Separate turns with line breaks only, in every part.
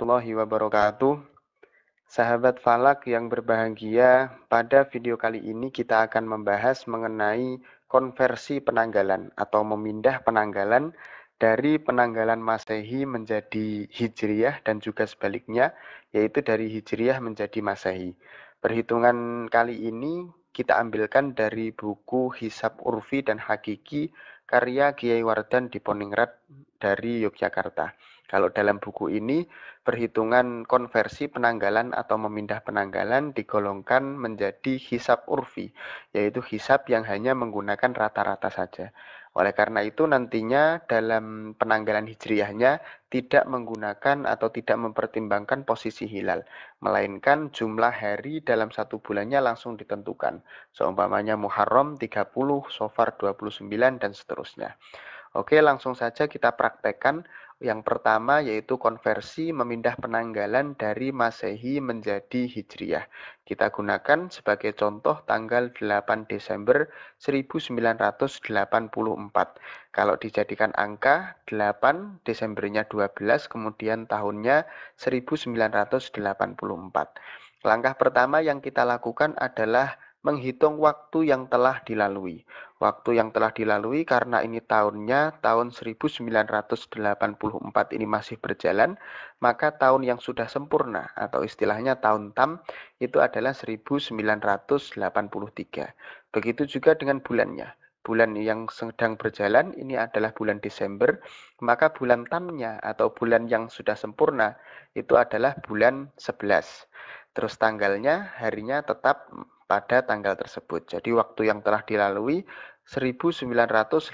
warahmatullahi wabarakatuh. Sahabat Falak yang berbahagia, pada video kali ini kita akan membahas mengenai konversi penanggalan atau memindah penanggalan dari penanggalan Masehi menjadi Hijriyah dan juga sebaliknya, yaitu dari Hijriyah menjadi Masehi. Perhitungan kali ini kita ambilkan dari buku Hisab Urfi dan Hakiki karya Kiai Wardan Diponingrat dari Yogyakarta. Kalau dalam buku ini, perhitungan konversi penanggalan atau memindah penanggalan digolongkan menjadi hisab urfi, yaitu hisab yang hanya menggunakan rata-rata saja. Oleh karena itu nantinya dalam penanggalan hijriyahnya tidak menggunakan atau tidak mempertimbangkan posisi hilal, melainkan jumlah hari dalam satu bulannya langsung ditentukan. Seumpamanya Muharram 30, Safar 29, dan seterusnya. Oke, langsung saja kita praktekkan. Yang pertama yaitu konversi memindah penanggalan dari Masehi menjadi Hijriyah. Kita gunakan sebagai contoh tanggal 8 Desember 1984. Kalau dijadikan angka, 8 Desembernya 12, kemudian tahunnya 1984. Langkah pertama yang kita lakukan adalah menghitung waktu yang telah dilalui. Waktu yang telah dilalui karena ini tahunnya tahun 1984 ini masih berjalan, maka tahun yang sudah sempurna atau istilahnya tahun tam itu adalah 1983. Begitu juga dengan bulannya. Bulan yang sedang berjalan ini adalah bulan Desember, maka bulan tamnya atau bulan yang sudah sempurna itu adalah bulan 11. Terus tanggalnya, harinya tetap pada tanggal tersebut. Jadi waktu yang telah dilalui 1983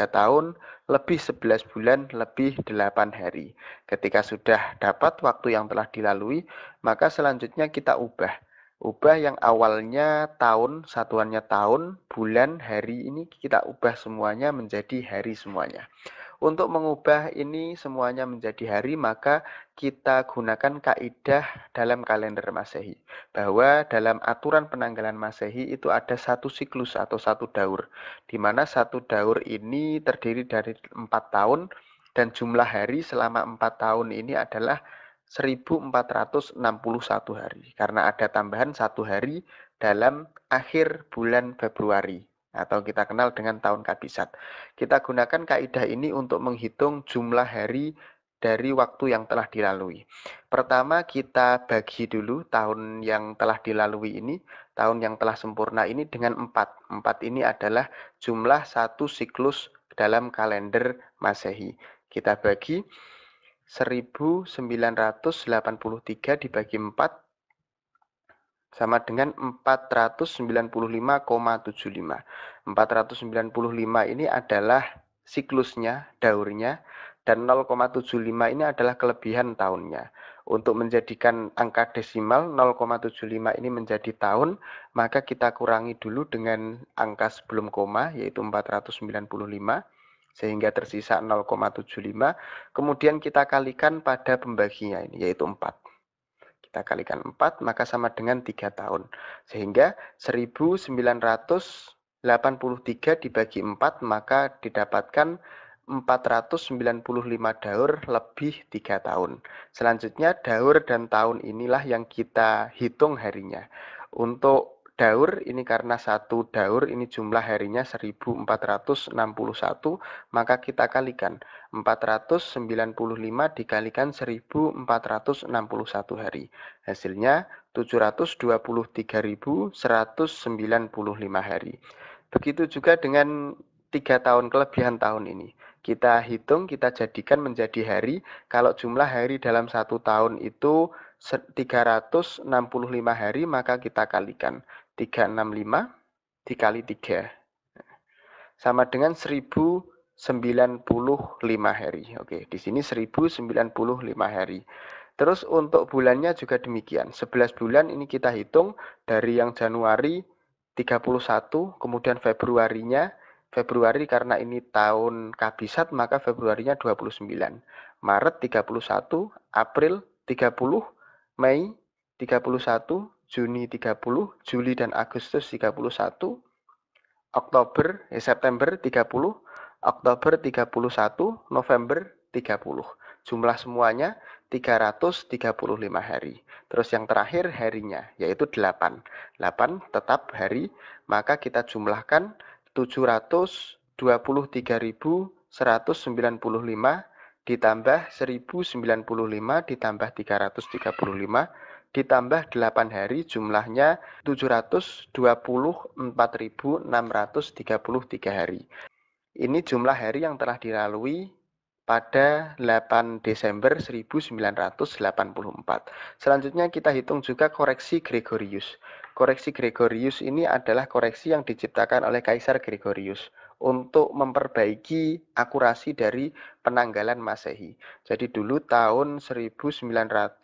tahun, lebih 11 bulan, lebih 8 hari. Ketika sudah dapat waktu yang telah dilalui, maka selanjutnya kita ubah. Ubah yang awalnya tahun, satuannya tahun, bulan, hari ini kita ubah semuanya menjadi hari semuanya. Untuk mengubah ini semuanya menjadi hari, maka kita gunakan kaidah dalam kalender Masehi. Bahwa dalam aturan penanggalan Masehi itu ada satu siklus atau satu daur. Di mana satu daur ini terdiri dari 4 tahun dan jumlah hari selama 4 tahun ini adalah 1461 hari. Karena ada tambahan 1 hari dalam akhir bulan Februari, atau kita kenal dengan tahun kabisat. Kita gunakan kaidah ini untuk menghitung jumlah hari dari waktu yang telah dilalui. Pertama kita bagi dulu tahun yang telah dilalui ini, tahun yang telah sempurna ini dengan 4. 4 ini adalah jumlah satu siklus dalam kalender Masehi. Kita bagi 1983 dibagi 4 sama dengan 495,75. 495 ini adalah siklusnya, daurnya, dan 0,75 ini adalah kelebihan tahunnya. Untuk menjadikan angka desimal 0,75 ini menjadi tahun, maka kita kurangi dulu dengan angka sebelum koma, yaitu 495, sehingga tersisa 0,75. Kemudian kita kalikan pada pembaginya ini, yaitu 4. Kita kalikan 4, maka sama dengan 3 tahun. Sehingga 1983 dibagi 4, maka didapatkan 495 daur lebih 3 tahun. Selanjutnya daur dan tahun inilah yang kita hitung harinya. Untuk daur ini karena satu daur ini jumlah harinya 1461, maka kita kalikan 495 dikalikan 1461 hari. Hasilnya 723.195 hari. Begitu juga dengan 3 tahun kelebihan tahun ini. Kita hitung, kita jadikan menjadi hari. Kalau jumlah hari dalam satu tahun itu 365 hari, maka kita kalikan 365 dikali 3 sama dengan 1095 hari. Oke, di sini 1095 hari. Terus untuk bulannya juga demikian. 11 bulan ini kita hitung dari yang Januari 31, kemudian Februarinya, Februari karena ini tahun kabisat maka Februarinya 29. Maret 31, April 30, Mei 31, Juni 30, Juli dan Agustus 31, September 30, Oktober 31, November 30. Jumlah semuanya 335 hari. Terus yang terakhir harinya, yaitu 8. 8 tetap hari, maka kita jumlahkan 723.195 ditambah 1095 ditambah 335 ditambah 8 hari jumlahnya 724.633 hari. Ini jumlah hari yang telah dilalui pada 8 Desember 1984. Selanjutnya kita hitung juga koreksi Gregorius. Koreksi Gregorius ini adalah koreksi yang diciptakan oleh Kaisar Gregorius untuk memperbaiki akurasi dari penanggalan Masehi. Jadi dulu tahun 1582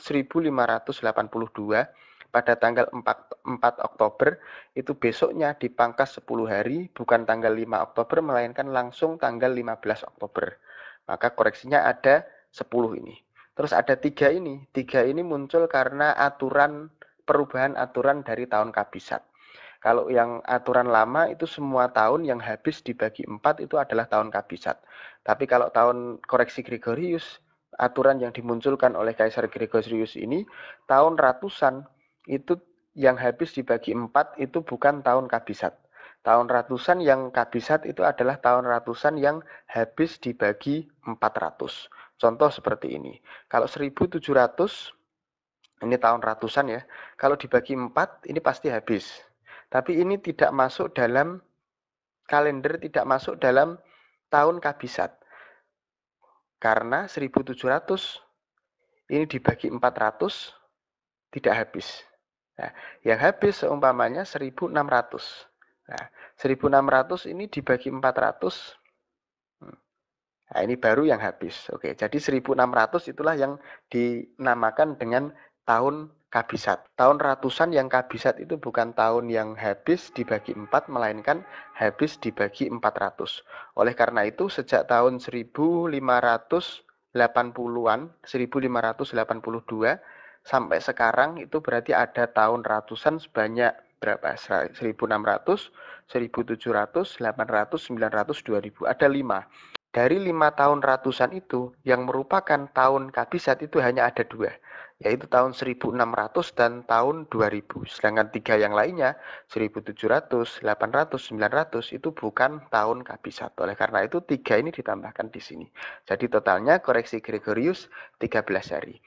pada tanggal 4 Oktober itu besoknya dipangkas 10 hari, bukan tanggal 5 Oktober melainkan langsung tanggal 15 Oktober. Maka koreksinya ada 10 ini. Terus ada 3 ini. 3 ini muncul karena perubahan aturan dari tahun kabisat. Kalau yang aturan lama itu semua tahun yang habis dibagi 4 itu adalah tahun kabisat. Tapi kalau tahun koreksi Gregorius, aturan yang dimunculkan oleh Kaisar Gregorius ini, tahun ratusan itu yang habis dibagi 4 itu bukan tahun kabisat. Tahun ratusan yang kabisat itu adalah tahun ratusan yang habis dibagi 400. Contoh seperti ini. Kalau 1700, ini tahun ratusan ya. Kalau dibagi 4, ini pasti habis. Tapi ini tidak masuk dalam kalender, tidak masuk dalam tahun kabisat. Karena 1700 ini dibagi 400 tidak habis. Nah, yang habis seumpamanya 1600. Nah, 1600 ini dibagi 400. Nah, ini baru yang habis. Oke, jadi 1600 itulah yang dinamakan dengan tahun kabisat. Tahun ratusan yang kabisat itu bukan tahun yang habis dibagi 4, melainkan habis dibagi 400. Oleh karena itu, sejak tahun 1580-an, 1582, sampai sekarang itu berarti ada tahun ratusan sebanyak berapa? 1600, 1700, 800, 900, 2000. Ada 5. Dari 5 tahun ratusan itu, yang merupakan tahun kabisat itu hanya ada 2, yaitu tahun 1600 dan tahun 2000. Sedangkan 3 yang lainnya, 1700, 800, 900 itu bukan tahun kabisat. Oleh karena itu 3 ini ditambahkan di sini. Jadi totalnya koreksi Gregorius 13 hari.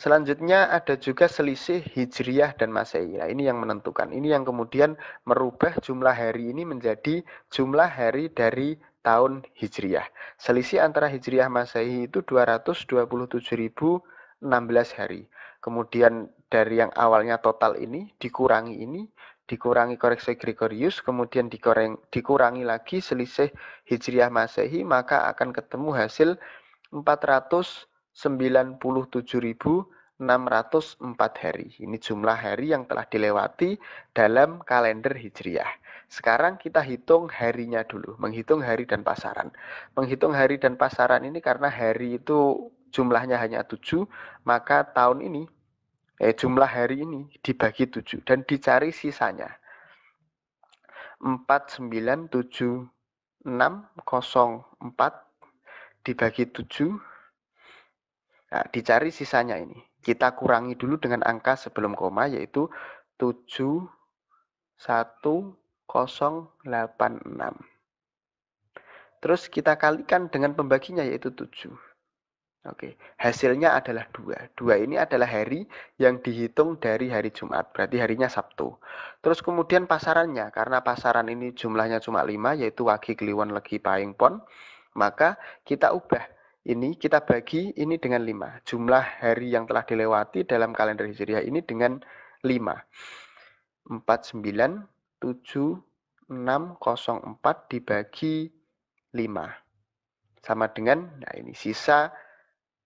Selanjutnya ada juga selisih Hijriyah dan Masehi. Nah, ini yang menentukan. Ini yang kemudian merubah jumlah hari ini menjadi jumlah hari dari tahun Hijriyah. Selisih antara Hijriyah Masehi itu 227.016 hari. Kemudian dari yang awalnya total ini, dikurangi koreksi Gregorius, kemudian dikurangi lagi selisih Hijriyah Masehi, maka akan ketemu hasil 497.604 hari. Ini jumlah hari yang telah dilewati dalam kalender Hijriah. Sekarang kita hitung harinya dulu, menghitung hari dan pasaran. Menghitung hari dan pasaran ini karena hari itu jumlahnya hanya 7, maka tahun ini jumlah hari ini dibagi 7 dan dicari sisanya. 497.604 dibagi 7. Nah, dicari sisanya ini. Kita kurangi dulu dengan angka sebelum koma, yaitu 71086. Terus kita kalikan dengan pembaginya, yaitu 7. Oke, hasilnya adalah 2. 2 ini adalah hari yang dihitung dari hari Jumat, berarti harinya Sabtu. Terus kemudian pasarannya, karena pasaran ini jumlahnya cuma 5, yaitu Wage, Kliwon, Legi, Pahing, Pon, maka kita ubah. Ini kita bagi ini dengan 5. Jumlah hari yang telah dilewati dalam kalender Hijriah ini dengan 5. 497.604 dibagi 5. Sama dengan, nah ini sisa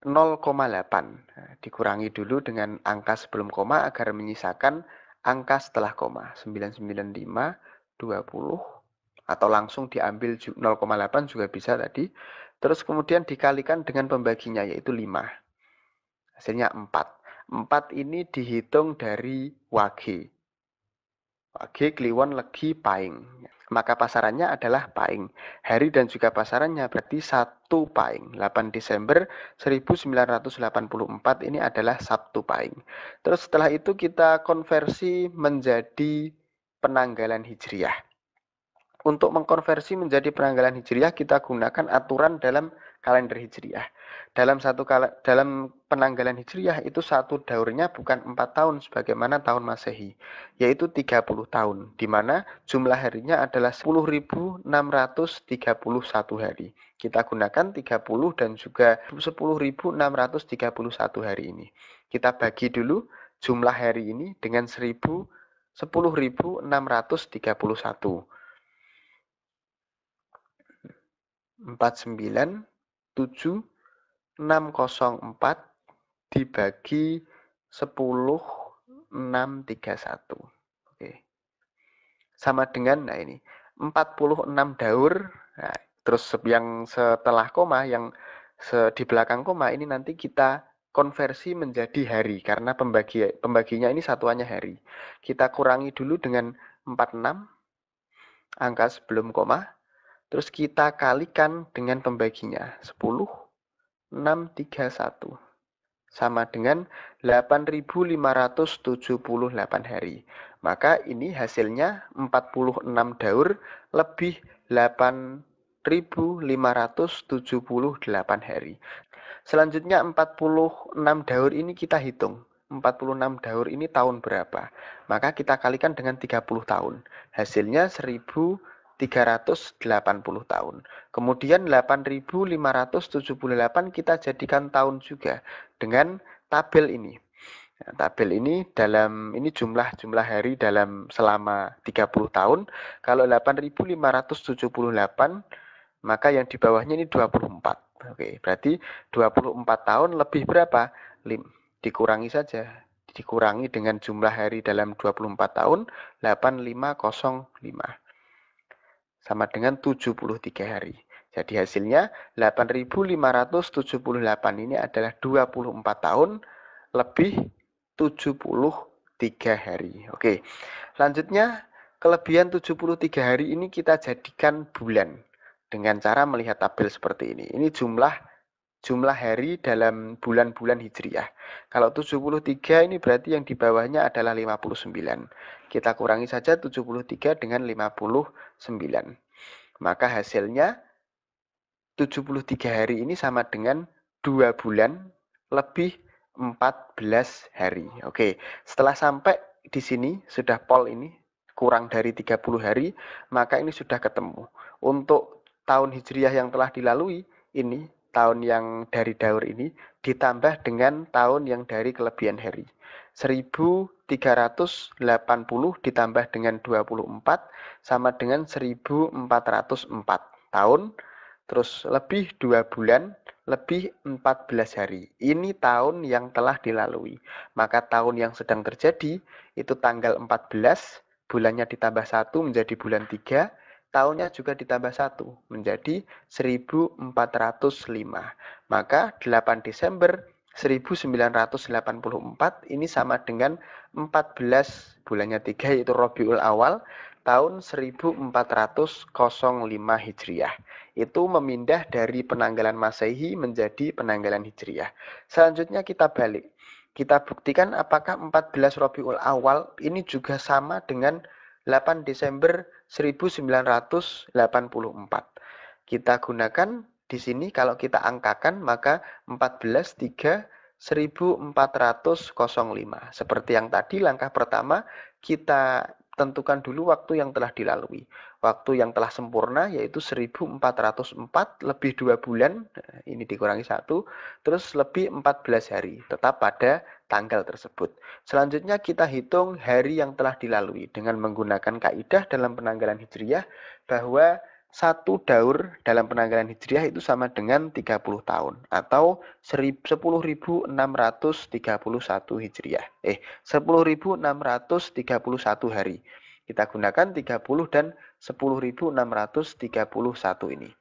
0,8. Nah, dikurangi dulu dengan angka sebelum koma agar menyisakan angka setelah koma. 995, 20, atau langsung diambil 0,8 juga bisa tadi. Terus kemudian dikalikan dengan pembaginya, yaitu 5. Hasilnya 4. 4 ini dihitung dari Wage. Wage, Kliwon, Legi, Pahing. Maka pasarannya adalah Pahing. Hari dan juga pasarannya berarti 1 Pahing. 8 Desember 1984 ini adalah Sabtu Pahing. Terus setelah itu kita konversi menjadi penanggalan Hijriah. Untuk mengkonversi menjadi penanggalan Hijriah kita gunakan aturan dalam kalender Hijriah. Dalam penanggalan Hijriah itu satu daurnya bukan 4 tahun sebagaimana tahun Masehi, yaitu 30 tahun, di mana jumlah harinya adalah 10.631 hari. Kita gunakan 30 dan juga 10.631 hari ini. Kita bagi dulu jumlah hari ini dengan 10.631. 497.604 dibagi 10.631. Oke. Sama dengan, nah ini, 46 daur. Nah, terus yang setelah koma, yang di belakang koma ini nanti kita konversi menjadi hari, karena pembaginya ini satuannya hari. Kita kurangi dulu dengan 46, angka sebelum koma. Terus kita kalikan dengan pembaginya 10.631 sama dengan 8.578 hari. Maka ini hasilnya 46 daur lebih 8.578 hari. Selanjutnya 46 daur ini kita hitung. 46 daur ini tahun berapa? Maka kita kalikan dengan 30 tahun. Hasilnya 1.380 tahun. Kemudian 8.578 kita jadikan tahun juga dengan tabel ini. Nah, tabel ini jumlah hari dalam selama 30 tahun. Kalau 8.578 maka yang di bawahnya ini 24. Oke, berarti 24 tahun lebih berapa? Dikurangi saja. Dikurangi dengan jumlah hari dalam 24 tahun, 8505. Sama dengan 73 hari. Jadi hasilnya 8.578 ini adalah 24 tahun lebih 73 hari. Oke, selanjutnya kelebihan 73 hari ini kita jadikan bulan dengan cara melihat tabel seperti ini. Ini jumlah hari dalam bulan-bulan Hijriah. Kalau 73 ini berarti yang di bawahnya adalah 59. Kita kurangi saja 73 dengan 59. Maka hasilnya 73 hari ini sama dengan 2 bulan lebih 14 hari. Oke, setelah sampai di sini sudah pol ini kurang dari 30 hari, maka ini sudah ketemu. Untuk tahun Hijriah yang telah dilalui, ini tahun yang dari daur ini ditambah dengan tahun yang dari kelebihan hari. 1.380 ditambah dengan 24 sama dengan 1.404 tahun, terus lebih 2 bulan, lebih 14 hari. Ini tahun yang telah dilalui. Maka tahun yang sedang terjadi itu tanggal 14, bulannya ditambah 1 menjadi bulan 3, tahunnya juga ditambah 1 menjadi 1405. Maka 8 Desember 1984 ini sama dengan 14 bulannya 3 yaitu Rabiul Awal tahun 1405 Hijriah. Itu memindah dari penanggalan Masehi menjadi penanggalan Hijriah. Selanjutnya kita balik. Kita buktikan apakah 14 Rabiul Awal ini juga sama dengan 8 Desember 1984. Kita gunakan di sini kalau kita angkakan maka 14 3 1405. Seperti yang tadi langkah pertama kita tentukan dulu waktu yang telah dilalui. Waktu yang telah sempurna yaitu 1404 lebih 2 bulan, ini dikurangi 1, terus lebih 14 hari, tetap pada tanggal tersebut. Selanjutnya kita hitung hari yang telah dilalui dengan menggunakan kaidah dalam penanggalan Hijriah bahwa satu daur dalam penanggalan Hijriah itu sama dengan 30 tahun atau 10.631 Hijriah. 10.631 hari. Kita gunakan 30 dan 10.631 ini.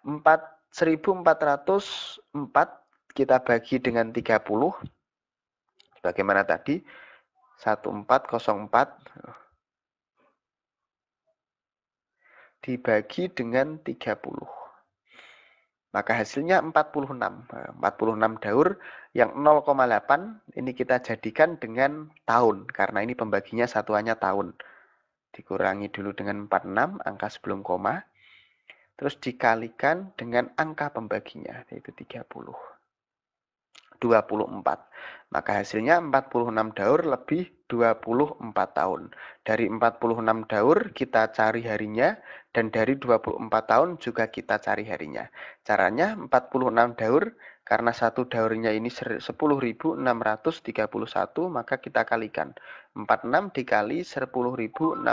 1.404 kita bagi dengan 30. Bagaimana tadi? 1404 dibagi dengan 30. Maka hasilnya 46. 46 daur yang 0,8 ini kita jadikan dengan tahun. Karena ini pembaginya satuannya tahun. Dikurangi dulu dengan 46, angka sebelum koma. Terus dikalikan dengan angka pembaginya, yaitu 30. 24. Maka hasilnya 46 daur lebih 24 tahun. Dari 46 daur kita cari harinya, dan dari 24 tahun juga kita cari harinya. Caranya 46 daur, karena satu daurnya ini 10.631, maka kita kalikan. 46 dikali 10.631.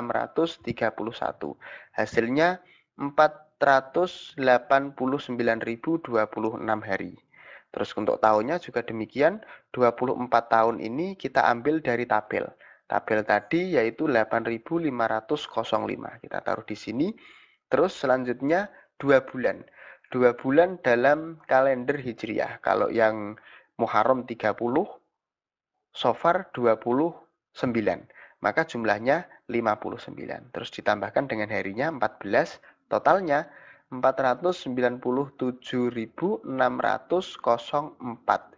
Hasilnya 489.026 hari. Terus untuk tahunnya juga demikian, 24 tahun ini kita ambil dari tabel. Tabel tadi yaitu 8.505. Kita taruh di sini. Terus selanjutnya 2 bulan. 2 bulan dalam kalender Hijriah. Kalau yang Muharram 30, Safar 29. Maka jumlahnya 59. Terus ditambahkan dengan harinya 14. Totalnya 497.604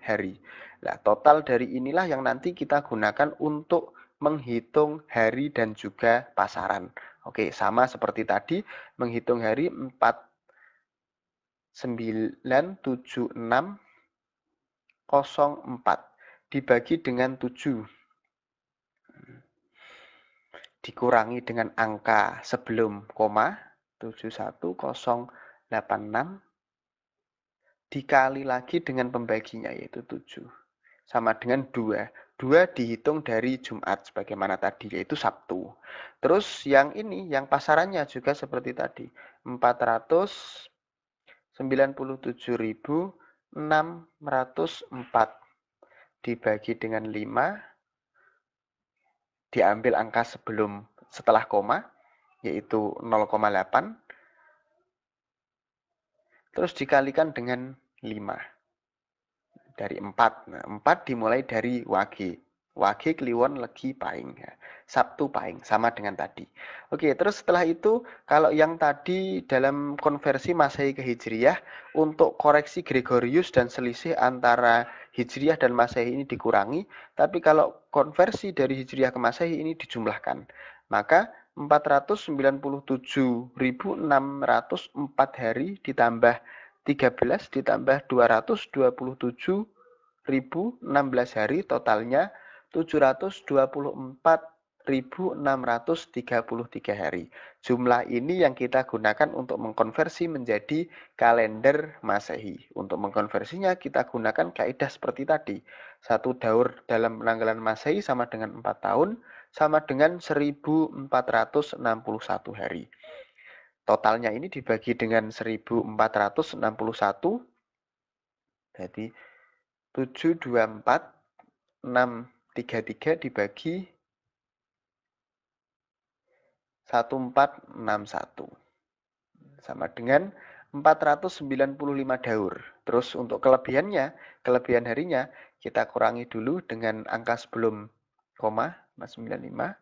hari. Nah, total dari inilah yang nanti kita gunakan untuk menghitung hari dan juga pasaran. Oke, sama seperti tadi, menghitung hari 497604 dibagi dengan 7. Dikurangi dengan angka sebelum koma, 71086, dikali lagi dengan pembaginya, yaitu 7. Sama dengan 2. 2 dihitung dari Jumat, sebagaimana tadi, yaitu Sabtu. Terus yang ini, yang pasarannya juga seperti tadi, 497.604 dibagi dengan 5, diambil angka setelah koma, yaitu 0,8, terus dikalikan dengan 5 dari 4. Nah, 4 dimulai dari wage. Wage kliwon legi paing. Sabtu paing, sama dengan tadi. Oke, terus setelah itu, kalau yang tadi dalam konversi Masehi ke Hijriyah, untuk koreksi Gregorius dan selisih antara Hijriyah dan Masehi ini dikurangi, tapi kalau konversi dari Hijriyah ke Masehi ini dijumlahkan. Maka 497.604 hari ditambah 13 ditambah 227.016 hari, totalnya 724.633 hari. Jumlah ini yang kita gunakan untuk mengkonversi menjadi kalender Masehi. Untuk mengkonversinya kita gunakan kaidah seperti tadi. Satu daur dalam penanggalan Masehi sama dengan 4 tahun, sama dengan 1461 hari. Totalnya ini dibagi dengan 1461, jadi 724.633 dibagi 1461. Sama dengan 495 daur. Terus untuk kelebihan harinya, kita kurangi dulu dengan angka sebelum koma, 95.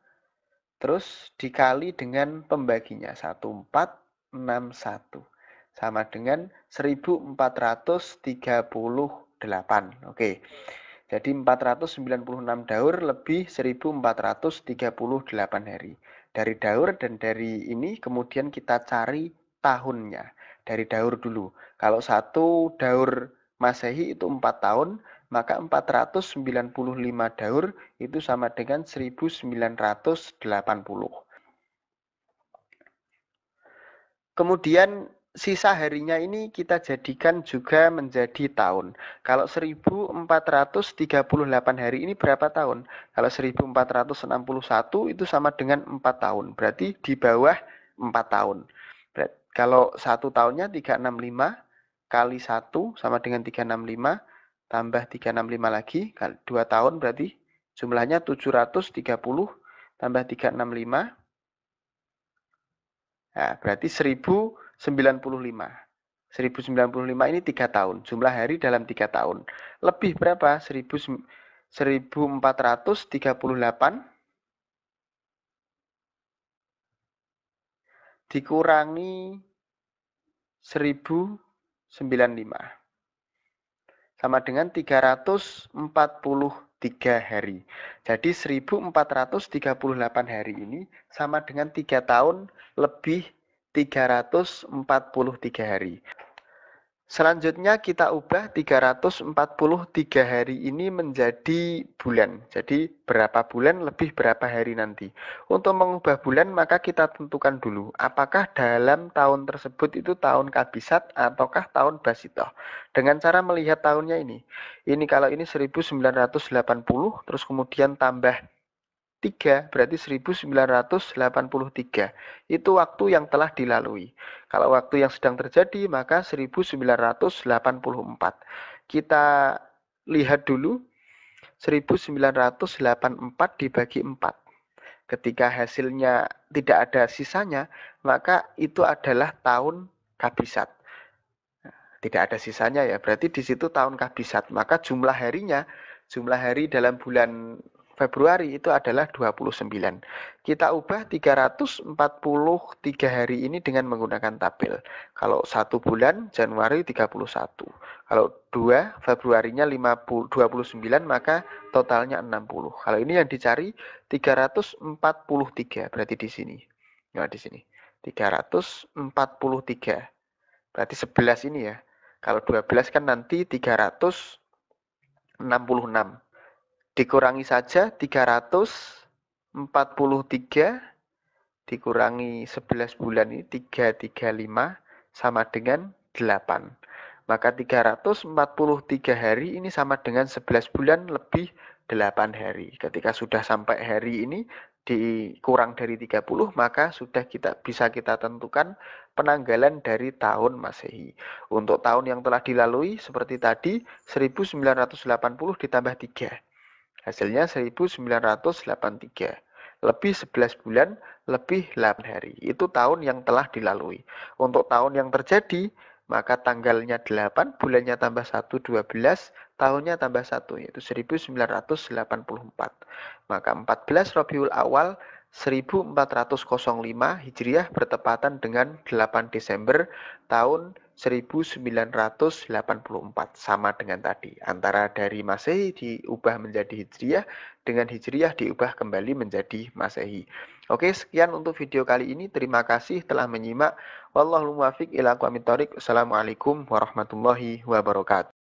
Terus dikali dengan pembaginya, 1461. Sama dengan 1438. Oke, jadi 496 daur lebih 1438 hari. Dari daur dan dari ini kemudian kita cari tahunnya. Dari daur dulu. Kalau satu daur Masehi itu 4 tahun, maka 495 daur itu sama dengan 1980. Kemudian sisa harinya ini kita jadikan juga menjadi tahun. Kalau 1438 hari ini berapa tahun? Kalau 1461 itu sama dengan 4 tahun. Berarti di bawah 4 tahun. Kalau 1 tahunnya 365 kali 1 sama dengan 365, tambah 365 lagi, 2 tahun berarti jumlahnya 730 tambah 365. Nah, berarti 1095. 1095 ini 3 tahun. Jumlah hari dalam 3 tahun. Lebih berapa? 1438 dikurangi 1095 sama dengan 343 hari. Jadi 1438 hari ini sama dengan 3 tahun lebih 343 hari. Selanjutnya kita ubah 343 hari ini menjadi bulan. Jadi berapa bulan lebih berapa hari nanti. Untuk mengubah bulan maka kita tentukan dulu apakah dalam tahun tersebut itu tahun kabisat ataukah tahun basitoh. Dengan cara melihat tahunnya ini. Ini kalau ini 1980 terus kemudian tambah 3 berarti 1983. Itu waktu yang telah dilalui. Kalau waktu yang sedang terjadi maka 1984. Kita lihat dulu 1984 dibagi 4. Ketika hasilnya tidak ada sisanya, maka itu adalah tahun kabisat. Tidak ada sisanya ya, berarti di situ tahun kabisat. Maka jumlah hari dalam bulan Februari itu adalah 29. Kita ubah 343 hari ini dengan menggunakan tabel. Kalau 1 bulan Januari 31. Kalau 2 Februarinya 29 maka totalnya 60. Kalau ini yang dicari 343 berarti di sini. Nah, di sini. 343. Berarti 11 ini ya. Kalau 12 kan nanti 366. Dikurangi saja 343 dikurangi 11 bulan ini 335 sama dengan 8. Maka 343 hari ini sama dengan 11 bulan lebih 8 hari. Ketika sudah sampai hari ini dikurang dari 30 maka sudah bisa kita tentukan penanggalan dari tahun Masehi. Untuk tahun yang telah dilalui seperti tadi 1980 ditambah 3. Hasilnya 1983. Lebih 11 bulan, lebih 8 hari. Itu tahun yang telah dilalui. Untuk tahun yang terjadi, maka tanggalnya 8, bulannya tambah 1, 12, tahunnya tambah 1, yaitu 1984. Maka 14 Rabiul Awal 1405 Hijriah bertepatan dengan 8 Desember tahun 1984. Sama dengan tadi. Antara dari Masehi diubah menjadi Hijriah, dengan Hijriah diubah kembali menjadi Masehi. Oke, sekian untuk video kali ini. Terima kasih telah menyimak. Wallahul muwaffiq ila aqwamit thoriq. Assalamualaikum warahmatullahi wabarakatuh.